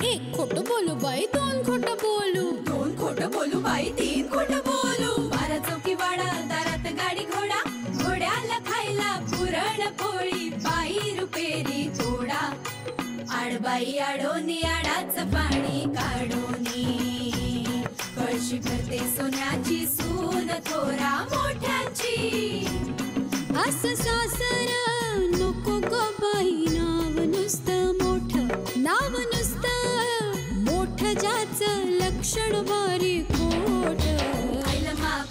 एक खोटं बोलू बाई, दोन खोटं बोलू, दोन खोटं बोलू बाई, तीन खोटं बोलू. 12 चौकी वाडा, दारात गाडी घोडा, घोड्याला खायला पुरण पोळी, बाई रुपेरी थोडा. आडबाई आडोनी आडाच पाणी काढोनी, कळशी भरते सोन्याची सून थोरा मोठ्याची. असं सासर नको ग बाई, नाव नुसतं मोठं, नाव नुसतं मोठं, ज्याचं लक्षण बारी खोट.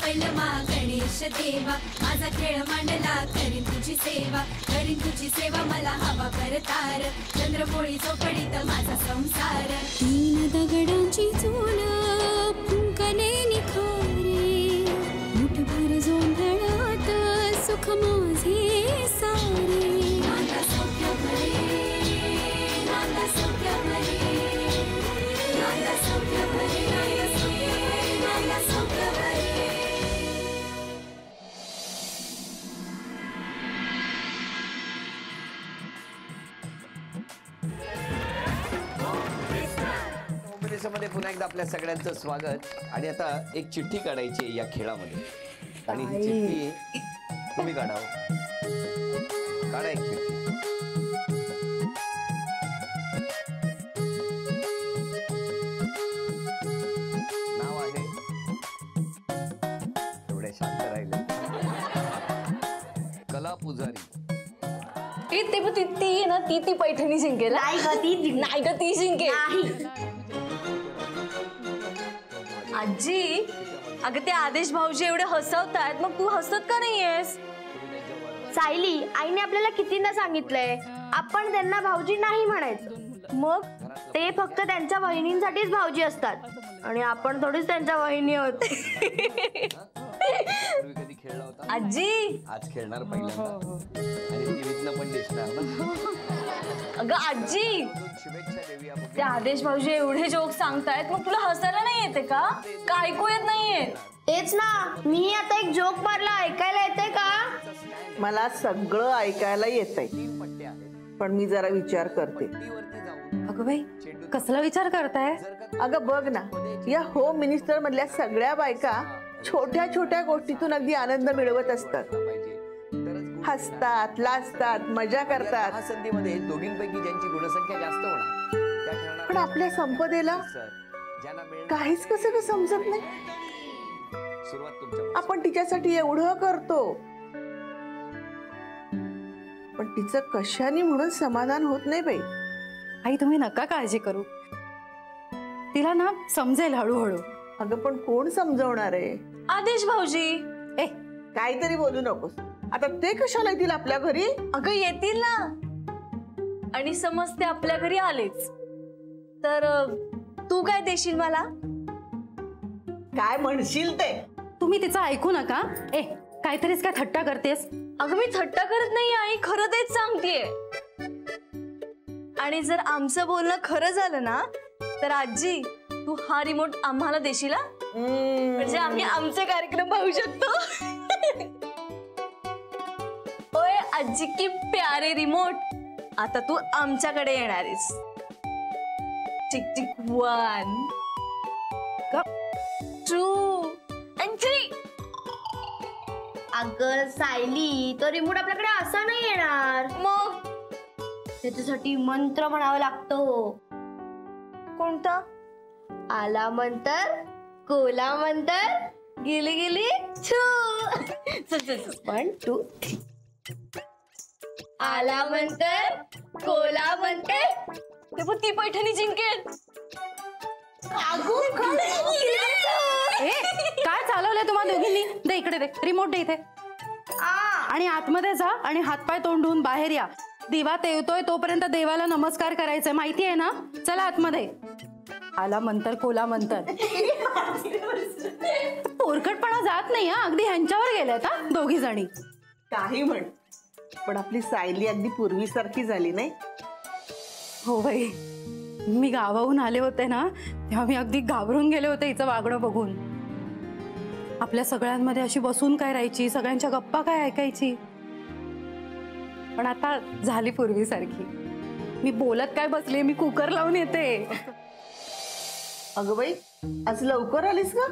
पैलमा गणेश देवा, माझा खेळ मांडला, करीन तुझी सेवा, करीन तुझी सेवा, मला हवा करतार, चंद्रपोळी चौकडीत माझा संसार. 3 दगडांची चूल फुंकले निखारे, मुठभर जोंधळात सुख माझे सारे. नांदा सौख्य भरे, नांदा सौख्य भरे, नांदा सौख्य भरे, नांदा सौख्य भरे. मध्ये पुन्हा एकदा आपल्या सगळ्यांचं स्वागत. आणि आता एक चिठ्ठी काढायची या खेळामध्ये, आणि ही चिठ्ठी तुम्ही काढावं. काढा एक चिठ्ठी. नाव आहे, एवढे शांत राहिले, कला पुजारी. ती ना ती पैठणी जिंकेल. नाही ग ती जिंकेल. आजी, अगं ते आदेश भाऊजी एवढे हसवतायत, मग तू हसत का नाहीयेस? सायली, आईने आपल्याला कितींदा सांगितलंय आपण त्यांना भाऊजी नाही म्हणायचं. मग ते फक्त त्यांच्या वहिनींसाठीच भाऊजी असतात, आणि आपण थोडीच त्यांच्या वहिनी होते. कधी खेळला होता आजी? आज खेळणार पहिल्यांदा, आणि टीव्हीतनं पण दिसणार ना. अगं आजी, शुभेच्छा देऊया. ते आदेश भाऊजी एवढे जोक सांगतायत, मग तुला हसायला नाही येते का? का ऐकू येत नाहीये? तेच ना, मी आता एक जोक मारला, ऐकायला येते का? मला सगळं ऐकायला येतंय, पण मी जरा विचार करते. अगं बाई, कसला विचार करताय? अगं बघ ना, या होम मिनिस्टर मधल्या सगळ्या बायका छोट्या छोट्या गोष्टीतून अगदी आनंद मिळवत असतात. हसतात, लाजतात, मजा करतात. या संधीमध्ये दोघींपैकी ज्यांची गुणसंख्या जास्त होणार, पण आपल्या संपदेला काहीच कसं का समजत नाही. सुरुवात तुमच्या. आपण तिच्यासाठी एवढं करतो, पण तिचं कशाने म्हणून समाधान होत नाही बाई. आई, तुम्ही नका काळजी करू, तिला ना समजेल हळूहळू. अगं पण कोण समजवणार आहे? आदेश भाऊजी. ए, काहीतरी बोलू नकोस. आता ते कशाला येतील आपल्या घरी? अगं येतील ना, आणि समज ते आपल्या घरी आलेच तर तू काय देशील मला? काय म्हणशील ते. तुम्ही तिचं ऐकू नका. ए, काहीतरीच काय थट्टा करतेस? अगं मी थट्टा करत नाही आई, खरं तेच सांगतेय. आणि जर आमचं बोलणं खरं झालं ना, तर आजी तू हा रिमोट आम्हाला देशील, म्हणजे आम्ही आमचे कार्यक्रम पाहू शकतो. ओए आजी की प्यारे रिमोट, आता तू आमच्याकडे येणारीस. Tick tick 1 2 and 3. अगं सायली, तो रिमोट आपल्याकडे असा नाही येणार. मग त्याच्यासाठी मंत्र म्हणावा लागतो. कोणता? आला मंतर, कोला मंतर, गेली गेली छू. 1 2 3. आला मंतर, कोला मंतर. ते पण ती पैठणी जिंकेल. काय चालवलंय तुम्हाला दोघींनी? दे इकडे, दे रिमोट, दे इथे. आणि आतमध्ये जा आणि हातपाय तोंडून बाहेर या. दिवा तेवतोय तोपर्यंत देवाला नमस्कार करायचंय, माहिती आहे ना? चला आतमध्ये. आला मंतर, कोला मंतर. पोरकटपणा जात नाही हा, अगदी ह्यांच्यावर गेल्यात हा दोघी जणी. काही म्हण, पण आपली सायली अगदी पूर्वीसारखी झाली नाही. हो बाई, मी गावाहून आले होते ना, तेव्हा मी अगदी घाबरून गेले होते हिचं वागणं बघून. आपल्या सगळ्यांमध्ये अशी बसून काय राहायची, सगळ्यांच्या गप्पा काय ऐकायची. पण आता झाली पूर्वीसारखी. मी बोलत काय बसले, मी कुकर लावून येते. अगं बाई, आज लवकर आलीस का?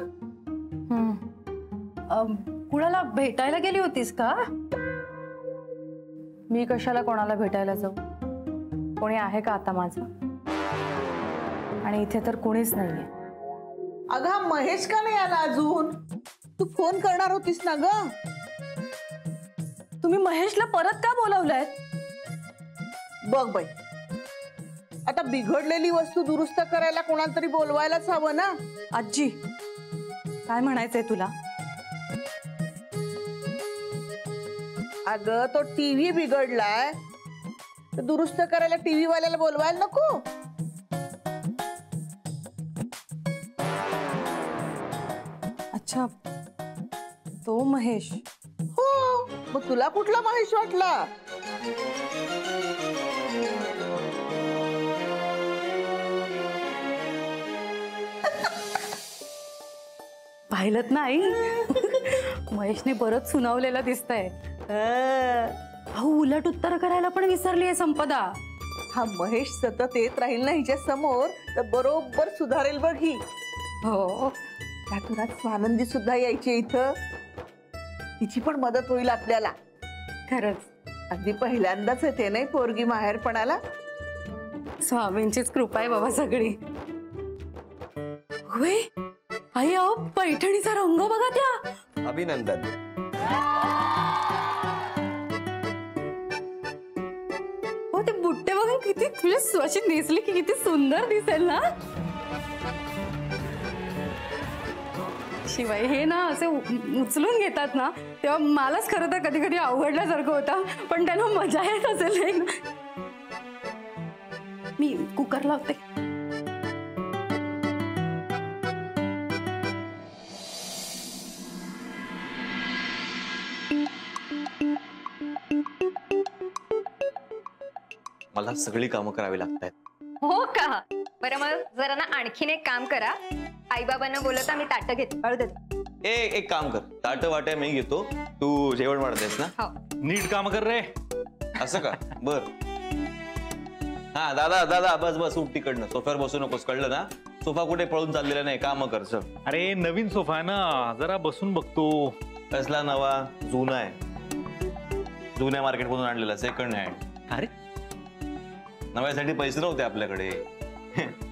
कुणाला भेटायला गेली होतीस का? मी कशाला कोणाला भेटायला जाऊ? कोणी आहे का आता माझं? आणि इथे तर कोणीच नाहीये. अगं हा महेश का नाही आला अजून? तू फोन करणार होतीस ना ग? तुम्ही महेशला परत का बोलावलंय? बघ बाई, आता बिघडलेली वस्तू दुरुस्त करायला कोणाला तरी बोलवायलाच हवं ना. आजी, काय म्हणायचंय तुला? अगं तो टीव्ही बिघडलाय, तर दुरुस्त करायला टीव्ही वाल्याला बोलवायला नको? अच्छा, तो महेश. हो, मग तुला कुठला महेश वाटला? पाहिलत ना आई? महेशने परत सुनावलेला दिसतंय. अहो, उलट उत्तर करायला पण विसरलीये संपदा. हा महेश सतत येत राहील ना हिच्या समोर, तर बरोबर सुधारेल बघ ही. हो, त्या घरात स्वानंदी सुद्धा यायची इथं, तिची पण मदत होईल आपल्याला. खरंच अगदी पहिल्यांदाच येते नाही पोरगी माहेरपणाला. स्वामींचीच कृपा आहे बाबा सगळी. होय आई, अहो पैठणीचा रंग बघा त्या. अभिनंदन. हो, ते बुट्टे बघा किती, तुझी अशी नेसली की किती सुंदर दिसेल ना. शिवाय हे ना असे उचलून घेतात ना, तेव्हा मलाच खरं तर कधी कधी अवघडल्यासारखं होतं, पण त्यांना मजा येत असेल. मी कुकर लावते. मला सगळी कामं करावी लागतात. हो का? बरं मग जरा ना आणखीन एक काम करा, आई बाबांना बोलवता मी ताटं घेते. अळू देते. एक काम कर, ताट वाट्या मी घेतो, तू जेवण वाढतेस ना. हो. नीट काम कर रे. असं का? बर. हा दादा दादा, बस बस उठ तिकडनं, सोफ्यावर बसू नकोस, कळलं ना? सोफा कुठे पळून चाललेला नाही, काम कर. अरे नवीन सोफा आहे ना, जरा बसून बघतो. कसला नवा? जुना आहे, जुन्या मार्केट मधून आणलेला, सेकंड हँड. अरे नव्यासाठी पैसे नव्हते आपल्याकडे.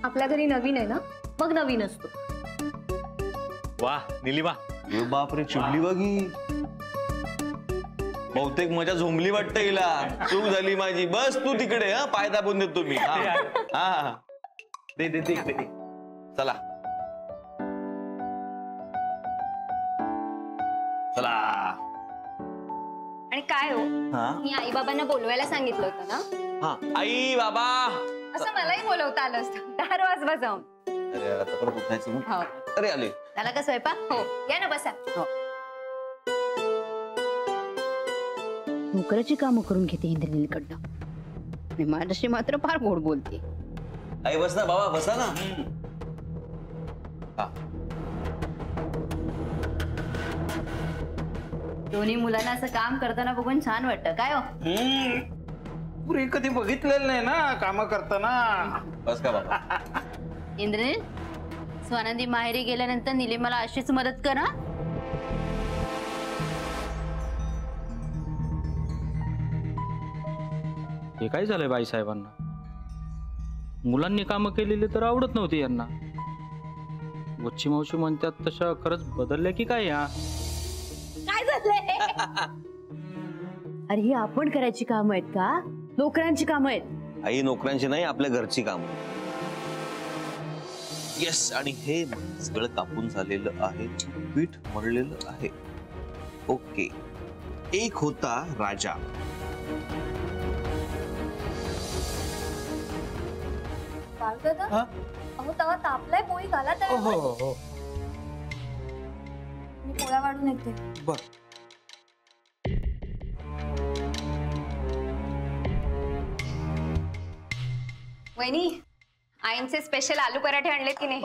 आपल्या घरी नवीन आहे ना, मग नवीन असतो. वा निलिमा, बापरे, चिडली बघी. बहुतेक मजा झोंबली वाटतं हिला. चूक झाली माझी, बस तू तिकडे. हा, पाय दाबून देतो मी. हा, दे दे दे दे. चला चला. आणि काय हो, हा मी आई बाबांना बोलवायला सांगितलं होतं ना. हा, आई बाबा असं मलाही बोलवता आलं असतं. दार वाजवा जाऊन. अरे आता परत उठायचं मग. हो. अरे आले. त्याला का स्वयंपाक? हो, या ना बसा. नोकराची कामं करून घेते इंद्रनीलकडनं, आणि माझ्याशी मात्र फार गोड बोलते. आई बस ना बाबा, बसा ना. हा. दोन्ही मुलांना असं काम करताना बघून छान वाटतं, काय हो? पुरी कधी बघितलेलं नाही ना काम करताना. बस का बाबा. इंद्रनील, स्वानंदी माहेरी गेल्यानंतर निलिमाला अशीच मदत करा. हे काय झालंय बाईसाहेबांना? मुलांनी कामं केलेली तर आवडत नव्हती यांना. वच्ची मावशी म्हणतात तशा खरंच बदलल्या की काय? या काय झालंय? अरे ही आपण करायची कामं आहेत का? नोकरांची कामं आहेत. आई नोकऱ्यांची नाही, आपल्या घरची काम. येस. आणि हे सगळं कापून झालेलं आहे, पीठ मळलेलं आहे. ओके. एक होता राजा. अहो तवा तापलाय, पोळी घाला तर. मी पोळ्या वाढून येते. बर. वहिनी, आईंचे स्पेशल आलू पराठे आणलेत की नाही?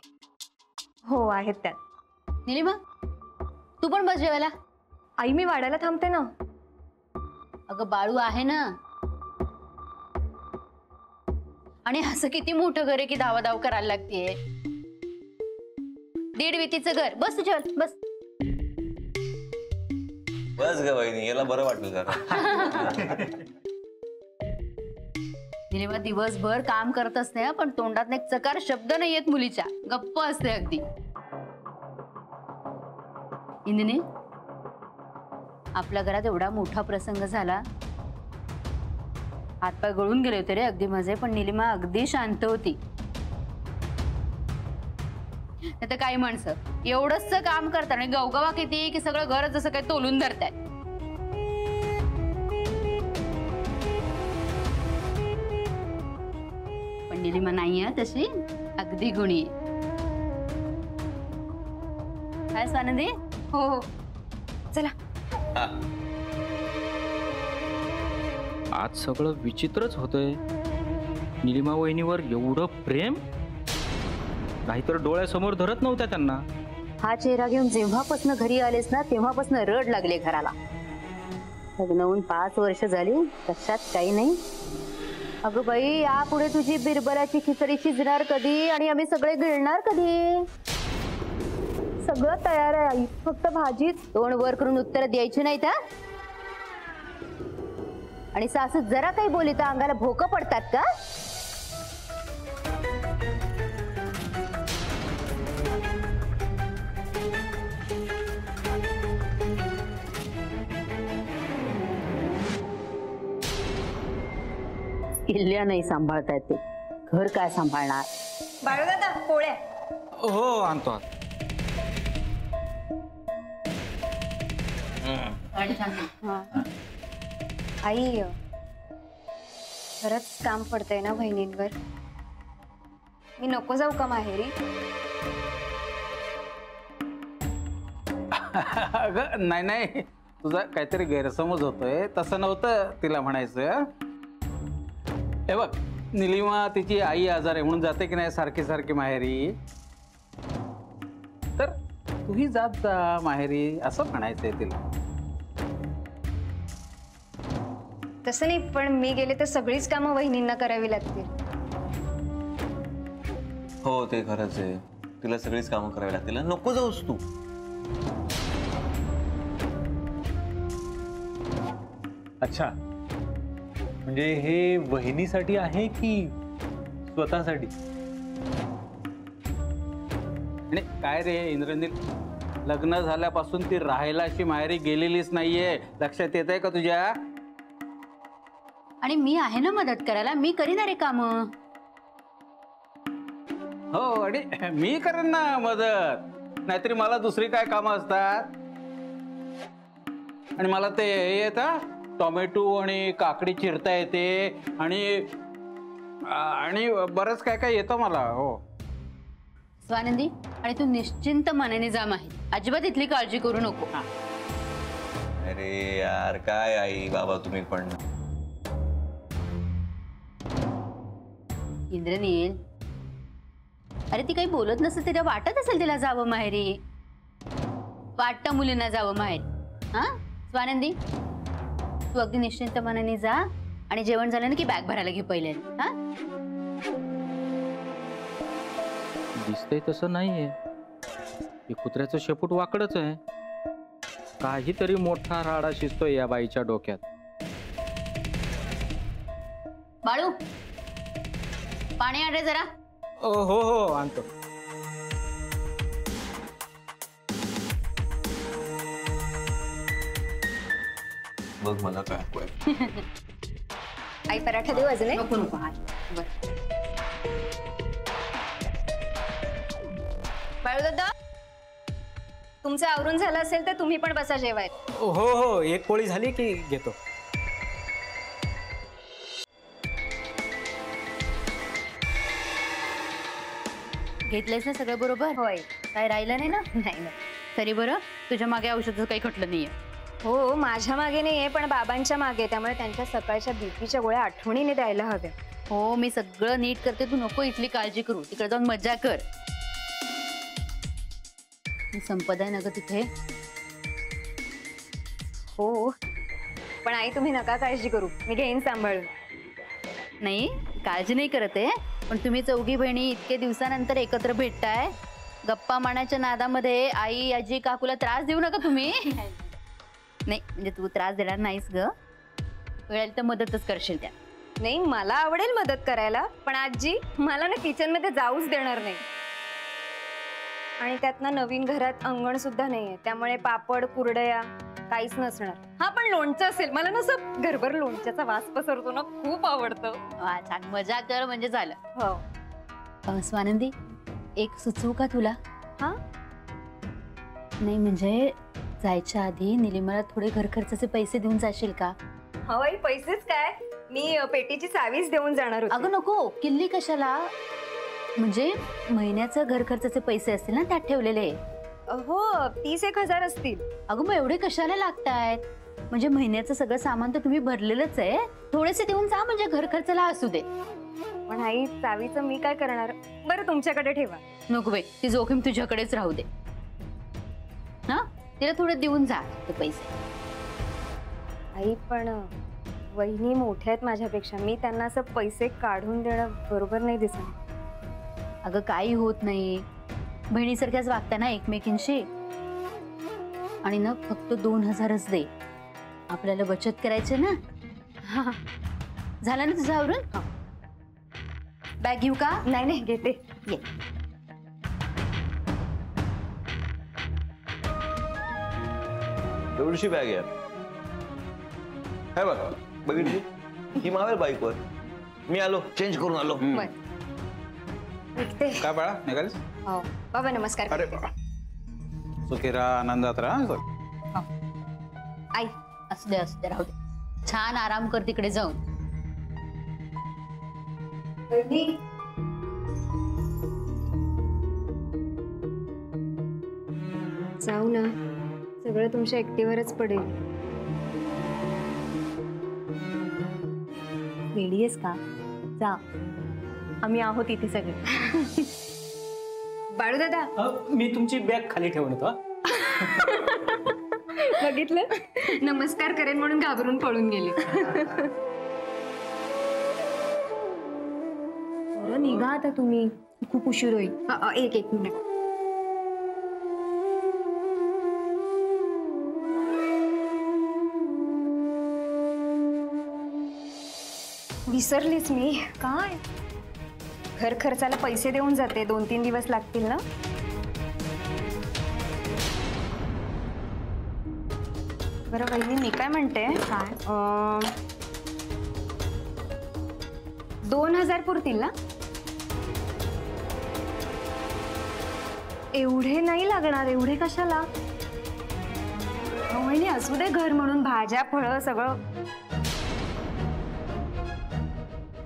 हो आहेत त्यात. निलिमा, तू पण बस जेवायला. आई मी वाढायला थांबते ना. अगं बाळू आहे ना. आणि असं किती मोठं घर आहे की धावाधाव करायला लागतीये. 1.5 वितीचं घर. बस तुझ्यावर बस. बस ग वहिनी, याला बरं वाटलं जरा. निलिमा दिवसभर काम करत असते पण तोंडात एक चकार शब्द नाही येत मुलीच्या. गप्प असते अगदी. इंदिनी, आपल्या घरात एवढा मोठा प्रसंग झाला, हातपाय गळून गेले होते रे अगदी माझे, पण निलिमा अगदी शांत होती. तर काही माणसं एवढंच काम करतात आणि गवगवा किती की सगळं घर जसं काही तोलून धरताय. पण निलिमा नाहीये तशी, अगदी गुणी. काय स्वानंदी? हो हो चला. आज सगळं विचित्रच होतंय. निलिमा वहिनीवर एवढं प्रेम, नाहीतर डोळ्यासमोर धरत नव्हत्या त्यांना. हा चेहरा घेऊन जेव्हापासून घरी आलेस ना तेव्हापासून रड लागले घराला. लग्न होऊन 5 वर्ष झाली, कशात काही नाही. अगं बाई, यापुढे तुझी बिरबलाची खिचडी शिजणार कधी आणि आम्ही सगळे गिळणार कधी? सगळं तयार आहे आई, फक्त भाजीच. तोंड वर करून उत्तर द्यायची नाही का? आणि सासू जरा काही बोली तर अंगाला भोकं पडतात का? किल्ल्या नाही सांभाळता येते, घर काय सांभाळणार? बाळूदादा पोळ्या. हो आणतो. आई खरंच काम पडतंय ना बहिणींवर. मी नको जाऊ का माहेरी? अगं नाही नाही, तुझा काहीतरी गैरसमज होतोय. तसं नव्हतं तिला म्हणायचं. हे बघ, निलिमा तिची आई आजार आहे म्हणून जाते की नाही सारखी सारखी माहेरी, तर तूही जात जा माहेरी असं म्हणायचंय तिला. तसं नाही, पण मी गेले तर सगळीच कामं वहिनींना करावी लागतील. हो ते खरंच आहे, तिला सगळीच कामं करावी लागतील. नको जाऊस तू. अच्छा, म्हणजे हे वहिनीसाठी आहे की स्वतःसाठी? आणि काय रे इंद्रनील, लग्न झाल्यापासून ती राहायला अशी माहेरी गेलेलीच नाहीये. लक्षात येत आहे का तुझ्या? आणि मी आहे ना मदत करायला, मी करीन रे काम. हो, आणि मी करेन ना मदत, नाहीतरी मला दुसरी काय कामं असतात. आणि मला ते येतं, टोमॅटो आणि काकडी चिरता येते आणि बरंच काय काय येतं मला. हो स्वानंदी, आणि तू निश्चिंत मनाने जा माहेर, अजिबात इथली काळजी करू नको. अरे यार काय आई बाबा तुम्ही पण. इंद्रनील, अरे ती काही बोलत नसेल, तिला वाटत असेल तिला जावं माहेरी. वाटतं मुलींना जावं माहेरी. हा स्वानंदी, तू अगदी निश्चिंत मनाने जा आणि जेवण झालं ना की बॅग भरायला घे पहिले. हा दिसतंय तसं नाहीये, हे कुत्र्याचं शेपूट वाकडच आहे. काहीतरी मोठा राडा शिजतोय या बाईच्या डोक्यात. बाळू, पाणी आण रे जरा. हो हो आणतो. बघ मला काय आई पराठा देऊ अजून? नको नको. बाळूदादा, तुमचं आवरून झालं असेल तर तुम्ही पण बसा जेवायला. हो हो, एक पोळी झाली की घेतो. घेतलंयस ना सगळं बरोबर? होय. काय राहिलं नाही ना? नाही. तरी बरं, तुझ्या मागे औषधाचं काही खटलं नाहीये. हो, माझ्या मागे नाहीये पण बाबांच्या मागे, त्यामुळे त्यांच्या सकाळच्या बीपीच्या गोळ्या आठवणीने द्यायला हव्या. हो, मी सगळं नीट करते, तू नको इथली काळजी करू. तिकडे जाऊन मज्जा कर. संपदा आहे ना ग तिथे. हो, पण आई तुम्ही नका काळजी करू, मी घेईन सांभाळून. नाही काळजी नाही करत आहे, पण तुम्ही चौघी बहिणी इतके दिवसानंतर एकत्र भेटताय, गप्पा मारण्याच्या नादामध्ये आई आजी काकूला त्रास देऊ नका तुम्ही. नाही म्हणजे तू त्रास देणार नाहीस ग, वेळेला तर मदतच करशील त्या. नाही मला आवडेल मदत करायला, पण आजी मला ना किचन मध्ये जाऊच देणार नाही. आणि त्यातनं नवीन घरात अंगण सुद्धा नाहीये, त्यामुळे पापड कुरडया काहीच नसणार. हा पण लोणचं असेल, मला ना असं घरभर लोणच्याचा वास पसरतो ना, खूप आवडतं. वा, छान मजा कर म्हणजे झालं. हो स्वानंदी एक सुचवू का तुला? हा नाही म्हणजे जायच्या आधी निलिमाला थोडे घर खर्चाचे पैसे देऊन जाशील का? हवाई पैसेच काय, मी पेटीची चावीच देऊन जाणार होते. अगं नको, किल्ली कशाला, म्हणजे महिन्याचं घर खर्चाचे पैसे असतील ना त्यात ठेवलेले. हो 30,000 असतील. अगं मग एवढे कशाला लागतायत, म्हणजे महिन्याचं सगळं सामान तर तुम्ही भरलेलंच आहे, थोडेसे देऊन जा म्हणजे घर खर्चाला असू दे. पण आई चावीचं मी काय करणार, बरं तुमच्याकडे ठेवा. नको बाई, ती जोखीम तुझ्याकडेच राहू दे. हा तिला थोडे देऊन जा ते पैसे. आई पण वहिनी मोठ्या आहेत माझ्यापेक्षा, मी त्यांना असं पैसे काढून देणं बरोबर नाही दिसत. अगं काही होत नाही, बहिणीसारख्याच वागता ना एकमेकींशी. आणि ना फक्त 2,000च दे, आपल्याला बचत करायचे ना. झालं ना तुझं आवरून? बॅग घेऊ का? नाही नाही घेते. ये. एवढीशी बॅग आहे. बघ बघितली ही मावेल बाईकवर. मी आलो, चेंज करून आलो. काय बाळा निघालीस? हो बाबा नमस्कार. अरे बाबा सुखी राहा, आनंदात राहा. आई असू दे राहू दे, छान आराम कर तिकडे जाऊन. जाऊ ना, सगळं तुमच्या एकटीवरच पडेल. वेडी आहेस का? जा, आम्ही आहोत इथे सगळे. बाळू दादा मी तुमची बॅग खाली ठेवून होतो. बघितलं, नमस्कार करेन म्हणून घाबरून पळून गेले. बरं निघा आता तुम्ही, खूप उशीर होईल. एक मिनिट. विसरलीच मी. काय घर खर्चाला पैसे देऊन जाते, 2-3 दिवस लागतील ना. बरं वहिनी मी काय म्हणते, 2,000 पुरतील ना? एवढे नाही लागणार. एवढे कशाला वहिनी, असू दे घर म्हणून, भाज्या फळं सगळं.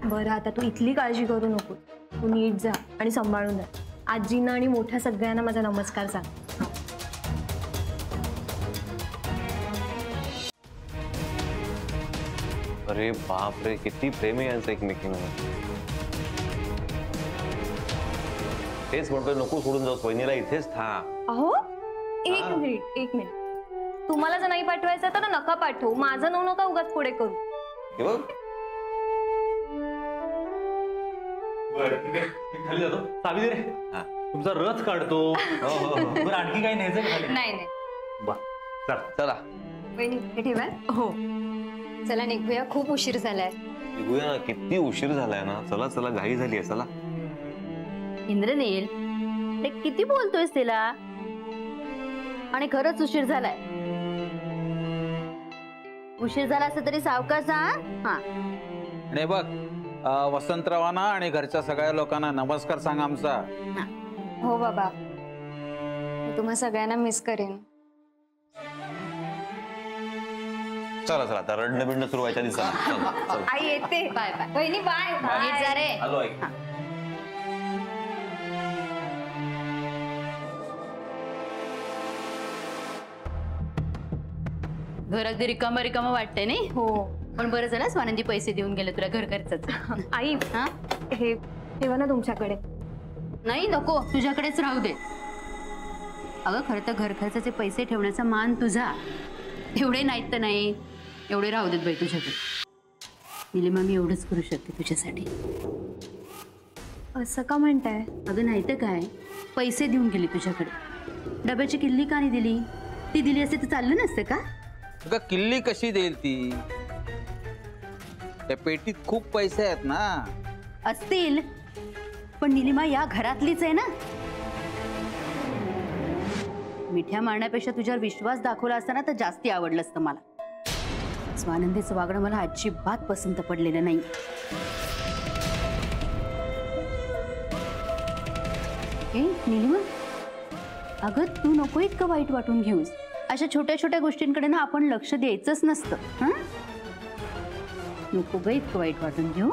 बरं आता तू इथली काळजी करू नको, तू नीट जा आणि सांभाळून जा. आजींना आणि मोठ्या सगळ्यांना माझा नमस्कार सांग. अरे बाप रे, किती प्रेम आहे यांचं एकमेकींवर. तेच म्हणतोय नको सोडून जाऊ, वहिनीला इथेच थांब. अहो एक मिनिट. तुम्हाला जर नाही पाठवायचं तर नका पाठवू, माझं नऊ नका उगाच पुढे करू. हे बघ खाली जातो, चावी दे रे. तुमचा रथ काढतो. बरं आणखी काही न्यायचं का खाली? नाही चला वहिनी हे ठेवा. हो चला निघूया, खूप उशीर झालाय. निघूया ना, किती उशीर झालाय ना. चला चला, घाई झाली आहे. चला. इंद्रनील ते किती बोलतोयस तिला, आणि खरंच उशीर झालाय. उशीर झाला असं तरी सावकाश. हा आणि बघ वसंतरावांना आणि घरच्या सगळ्या लोकांना नमस्कार सांग आमचा. हो बाबा, मी तुम्हा सगळ्यांना मिस करेन. चला चला, आता रडणं बिडणं सुरू व्हायच्या दिवसाला. आई येते. बाय बाय बहिणी. बाय नीट जा रे. आलो आई. घर अगदी रिकाम वाटतंय नाही? हो पण बरं झालं स्वानंदी पैसे देऊन गेले तुला घर खर्चाचं. आई हे ठेवा ना तुमच्याकडे. नाही नको, तुझ्याकडेच राहू दे. अगं खरं तर घर खर्चाचे पैसे ठेवण्याचा मान तुझा, एवढे नाहीत तर नाही, एवढे राहू देत बाई तुझ्याकडे. निलिमा मी एवढंच करू शकते तुझ्यासाठी. असं का म्हणताय? अगं नाही तर काय, पैसे देऊन गेली तुझ्याकडे, डब्याची किल्ली का नाही दिली? ती दिली असते तर चाललं नसतं का? अगं किल्ली कशी देईल ती? त्या पेटीत खूप पैसे आहेत ना. असतील, पण निलिमा या घरातलीच आहे ना. मिठ्या मारण्यापेक्षा तुझ्यावर विश्वास दाखवला असताना तर जास्ती आवडलं असतं मला. स्वानंदीचं वागणं मला अजिबात पसंत पडलेलं नाही. निलिमा, अगं तू नको इतकं वाईट वाटून घेऊस. अशा छोट्या छोट्या गोष्टींकडे ना आपण लक्ष द्यायचंच नसतं. नको ग इतकं वाईट वाटून घेऊ.